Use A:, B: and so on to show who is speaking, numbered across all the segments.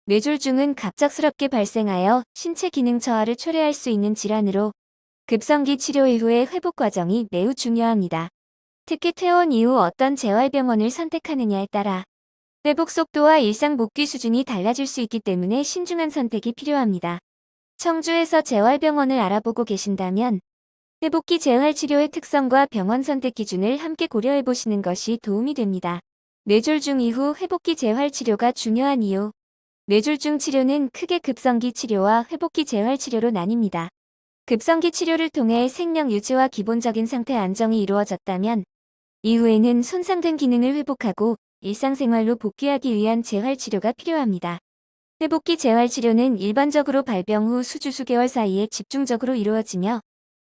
A: 뇌졸중은 갑작스럽게 발생하여 신체 기능 저하를 초래할 수 있는 질환으로 급성기 치료 이후의 회복 과정이 매우 중요합니다. 특히 퇴원 이후 어떤 재활병원을 선택하느냐에 따라 회복 속도와 일상 복귀 수준이 달라질 수 있기 때문에 신중한 선택이 필요합니다. 청주에서 재활병원을 알아보고 계신다면 회복기 재활치료의 특성과 병원 선택 기준을 함께 고려해 보시는 것이 도움이 됩니다. 뇌졸중 이후 회복기 재활치료가 중요한 이유. 뇌졸중 치료는 크게 급성기 치료와 회복기 재활치료로 나뉩니다. 급성기 치료를 통해 생명 유지와 기본적인 상태 안정이 이루어졌다면 이후에는 손상된 기능을 회복하고 일상생활로 복귀하기 위한 재활치료가 필요합니다. 회복기 재활치료는 일반적으로 발병 후 수주 수개월 사이에 집중적으로 이루어지며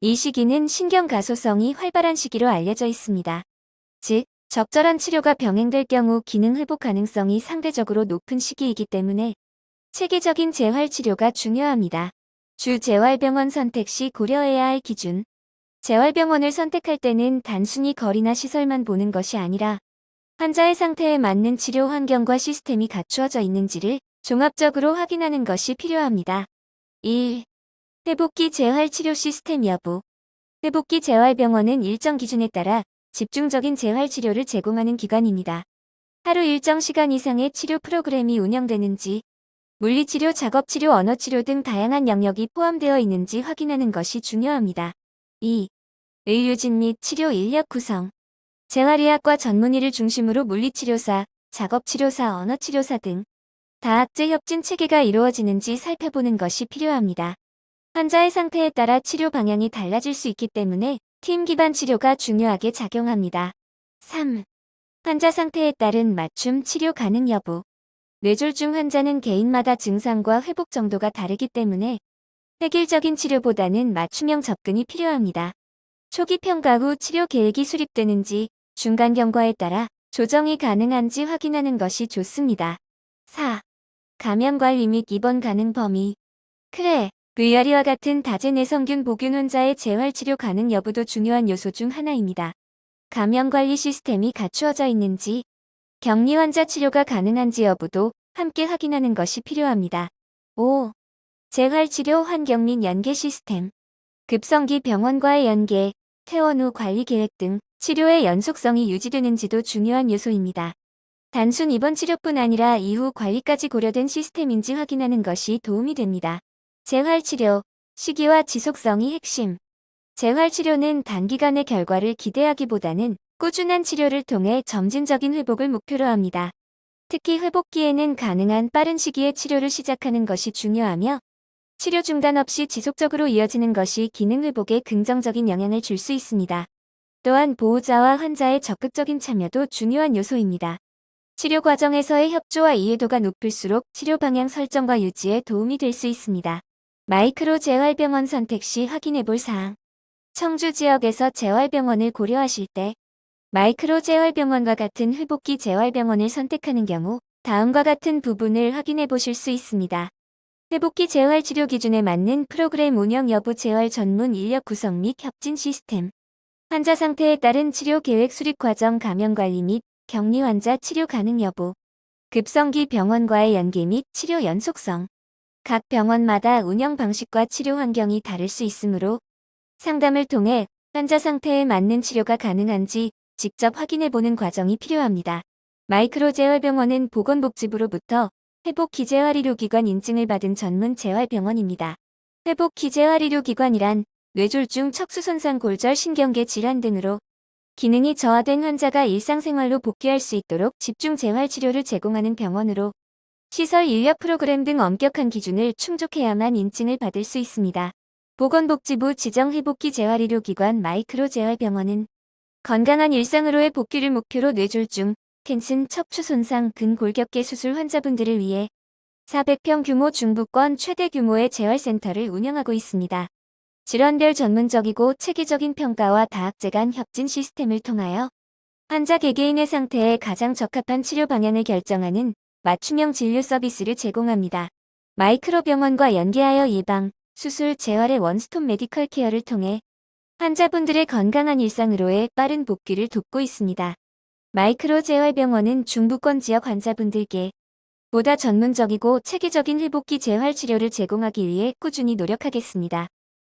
A: 이 시기는 신경 가소성이 활발한 시기로 알려져 있습니다. 즉, 적절한 치료가 병행될 경우 기능 회복 가능성이 상대적으로 높은 시기이기 때문에 체계적인 재활치료가 중요합니다. 주 재활병원 선택 시 고려해야 할 기준. 재활병원을 선택할 때는 단순히 거리나 시설만 보는 것이 아니라 환자의 상태에 맞는 치료 환경과 시스템이 갖추어져 있는지를 종합적으로 확인하는 것이 필요합니다. 1. 회복기 재활치료 시스템 여부. 회복기 재활병원은 일정 기준에 따라 집중적인 재활치료를 제공하는 기관입니다. 하루 일정 시간 이상의 치료 프로그램이 운영되는지, 물리치료, 작업치료, 언어치료 등 다양한 영역이 포함되어 있는지 확인하는 것이 중요합니다. 2. 의료진 및 치료 인력 구성. 재활의학과 전문의를 중심으로 물리치료사, 작업치료사, 언어치료사 등 다학제 협진 체계가 이루어지는지 살펴보는 것이 필요합니다. 환자의 상태에 따라 치료 방향이 달라질 수 있기 때문에 팀 기반 치료가 중요하게 작용합니다. 3. 환자 상태에 따른 맞춤 치료 가능 여부. 뇌졸중 환자는 개인마다 증상과 회복 정도가 다르기 때문에 획일적인 치료보다는 맞춤형 접근이 필요합니다. 초기 평가 후 치료 계획이 수립되는지, 중간 경과에 따라 조정이 가능한지 확인하는 것이 좋습니다. 4. 감염 관리 및 입원 가능 범위. VR이와 같은 다제내성균 보균 환자의 재활치료 가능 여부도 중요한 요소 중 하나입니다. 감염 관리 시스템이 갖추어져 있는지, 격리 환자 치료가 가능한지 여부도 함께 확인하는 것이 필요합니다. 5. 재활치료 환경 및 연계 시스템. 급성기 병원과의 연계, 퇴원 후 관리 계획 등 치료의 연속성이 유지되는지도 중요한 요소입니다. 단순 입원 치료뿐 아니라 이후 관리까지 고려된 시스템인지 확인하는 것이 도움이 됩니다. 재활치료, 시기와 지속성이 핵심. 재활치료는 단기간의 결과를 기대하기보다는 꾸준한 치료를 통해 점진적인 회복을 목표로 합니다. 특히 회복기에는 가능한 빠른 시기에 치료를 시작하는 것이 중요하며 치료 중단 없이 지속적으로 이어지는 것이 기능 회복에 긍정적인 영향을 줄 수 있습니다. 또한 보호자와 환자의 적극적인 참여도 중요한 요소입니다. 치료 과정에서의 협조와 이해도가 높을수록 치료 방향 설정과 유지에 도움이 될 수 있습니다. 마이크로 재활병원 선택 시 확인해 볼 사항. 청주 지역에서 재활병원을 고려하실 때 마이크로 재활병원과 같은 회복기 재활병원을 선택하는 경우 다음과 같은 부분을 확인해 보실 수 있습니다. 회복기 재활치료 기준에 맞는 프로그램 운영 여부, 재활 전문 인력 구성 및 협진 시스템, 환자 상태에 따른 치료 계획 수립 과정, 감염 관리 및 격리 환자 치료 가능 여부, 급성기 병원과의 연계 및 치료 연속성. 각 병원마다 운영 방식과 치료 환경이 다를 수 있으므로 상담을 통해 환자 상태에 맞는 치료가 가능한지 직접 확인해보는 과정이 필요합니다. 마이크로 재활병원은 보건복지부로부터 회복기재활의료기관 인증을 받은 전문 재활병원입니다. 회복기재활의료기관이란 뇌졸중, 척수손상, 골절, 신경계 질환 등으로 기능이 저하된 환자가 일상생활로 복귀할 수 있도록 집중 재활치료를 제공하는 병원으로 시설, 인력, 프로그램 등 엄격한 기준을 충족해야만 인증을 받을 수 있습니다. 보건복지부 지정 회복기 재활의료기관 마이크로 재활병원은 건강한 일상으로의 복귀를 목표로 뇌졸중, 캔슨, 척추 손상, 근골격계 수술 환자분들을 위해 400평 규모 중부권 최대 규모의 재활센터를 운영하고 있습니다. 질환별 전문적이고 체계적인 평가와 다학제 간 협진 시스템을 통하여 환자 개개인의 상태에 가장 적합한 치료 방향을 결정하는 맞춤형 진료 서비스를 제공합니다. 마이크로 병원과 연계하여 예방, 수술, 재활의 원스톱 메디컬 케어를 통해 환자분들의 건강한 일상으로의 빠른 복귀를 돕고 있습니다. 마이크로 재활병원은 중부권 지역 환자분들께 보다 전문적이고 체계적인 회복기 재활 치료를 제공하기 위해 꾸준히 노력하겠습니다.